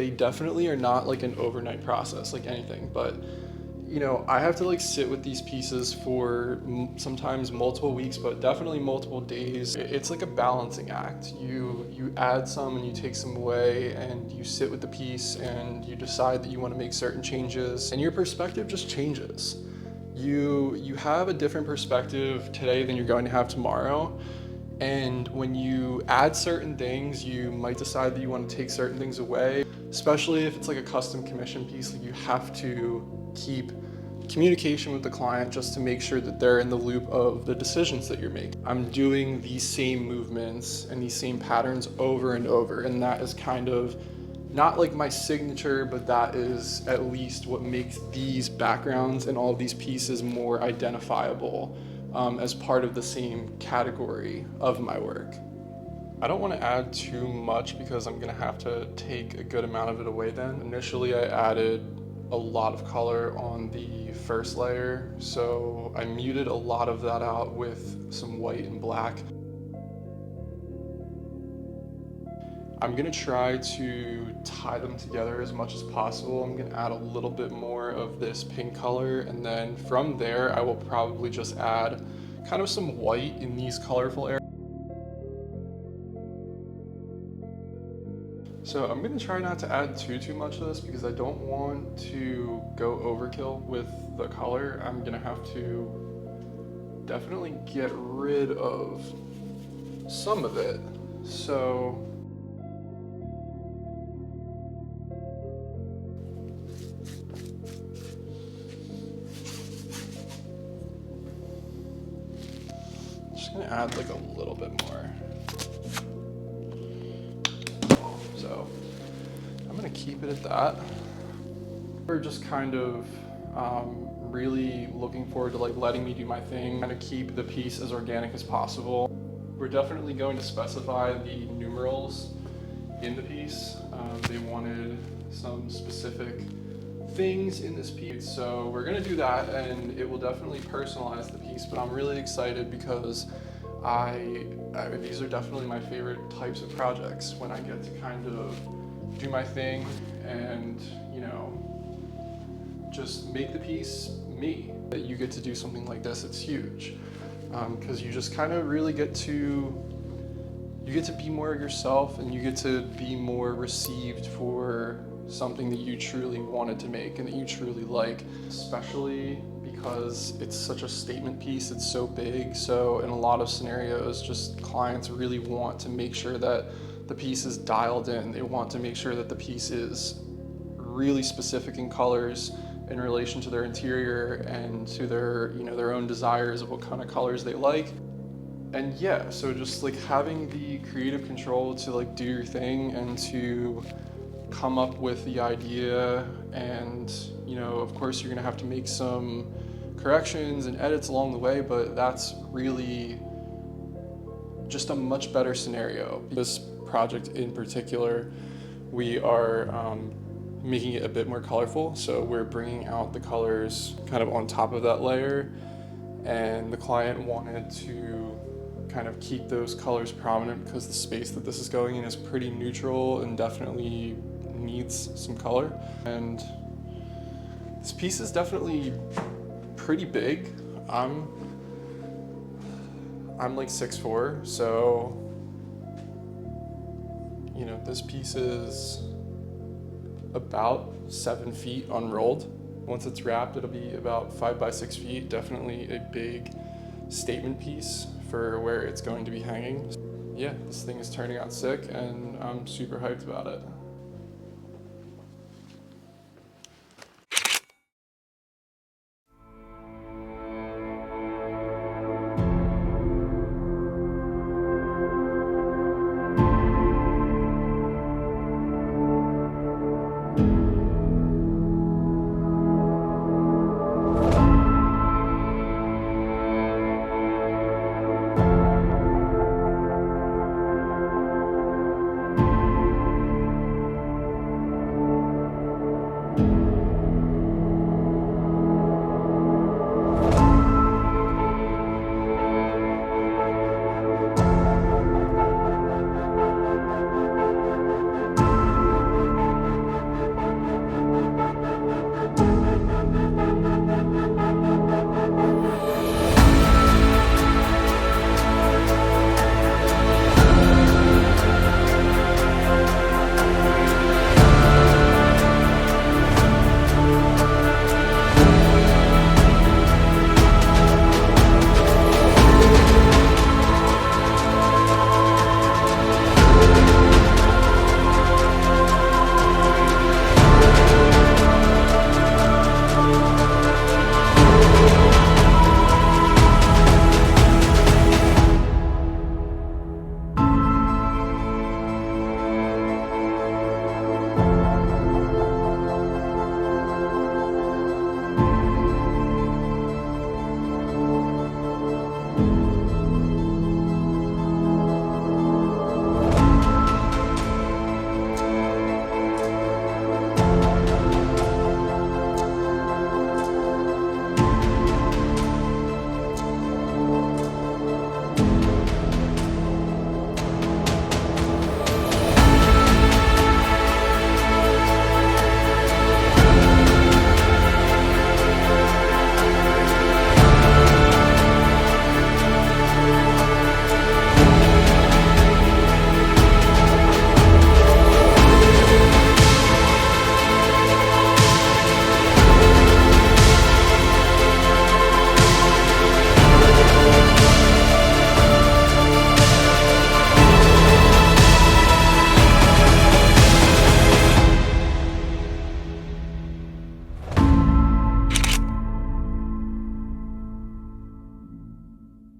they definitely are not like an overnight process like anything, but you know, I have to like sit with these pieces for sometimes multiple weeks, but definitely multiple days. It's like a balancing act. You add some and you take some away, and you sit with the piece and you decide that you want to make certain changes, and your perspective just changes. You have a different perspective today than you're going to have tomorrow. And when you add certain things, you might decide that you want to take certain things away, especially if it's like a custom commission piece. Like, you have to keep communication with the client just to make sure that they're in the loop of the decisions that you're making. I'm doing these same movements and these same patterns over and over, and that is kind of not like my signature, but that is at least what makes these backgrounds and all of these pieces more identifiable as part of the same category of my work. I don't want to add too much because I'm going to have to take a good amount of it away then. Initially, I added a lot of color on the first layer, so I muted a lot of that out with some white and black. I'm gonna try to tie them together as much as possible. I'm gonna add a little bit more of this pink color, and then from there I will probably just add kind of some white in these colorful areas. So I'm gonna try not to add too much of this because I don't want to go overkill with the color. I'm gonna have to definitely get rid of some of it. So I'm gonna add like a little bit more. So I'm gonna keep it at that. We're just kind of really looking forward to like letting me do my thing, kind of keep the piece as organic as possible. We're definitely going to specify the numerals in the piece. They wanted some specific things in this piece, so we're gonna do that, and it will definitely personalize the piece. But I'm really excited because these are definitely my favorite types of projects, when I get to kind of do my thing and, you know, just make the piece me. That you get to do something like this, it's huge, because you just kind of really get to be more yourself, and you get to be more received for something that you truly wanted to make and that you truly like, especially because it's such a statement piece. It's so big, so in a lot of scenarios, just clients really want to make sure that the piece is dialed in. They want to make sure that the piece is really specific in colors in relation to their interior and to their, you know, their own desires of what kind of colors they like. And yeah, so just like having the creative control to like do your thing and to come up with the idea, and, you know, of course you're gonna have to make some corrections and edits along the way, but that's really just a much better scenario. This project in particular, we are making it a bit more colorful, so we're bringing out the colors kind of on top of that layer, and the client wanted to kind of keep those colors prominent because the space that this is going in is pretty neutral and definitely needs some color. And this piece is definitely pretty big. I'm like 6'4", so, you know, this piece is about 7 feet unrolled. Once it's wrapped, it'll be about 5 by 6 feet. Definitely a big statement piece for where it's going to be hanging. Yeah, this thing is turning out sick, and I'm super hyped about it.